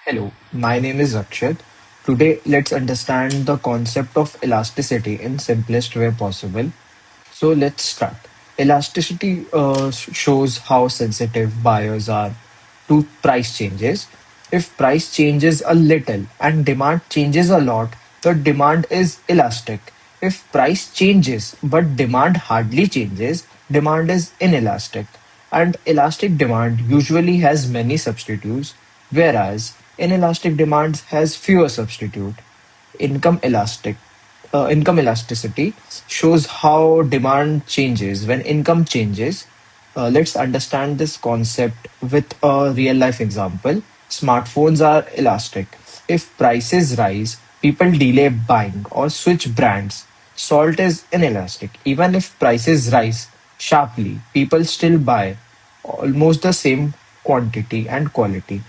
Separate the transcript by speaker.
Speaker 1: Hello, my name is Akshat. Today, let's understand the concept of elasticity in simplest way possible. So let's start. Elasticity shows how sensitive buyers are to price changes. If price changes a little and demand changes a lot, the demand is elastic. If price changes but demand hardly changes, demand is inelastic. And elastic demand usually has many substitutes, whereas inelastic demand has fewer substitutes. Income elastic income elasticity shows how demand changes when income changes. Let's understand this concept with a real life example. Smartphones are elastic. If prices rise, people delay buying or switch brands. Salt is inelastic. Even if prices rise sharply, people still buy almost the same quantity and quality.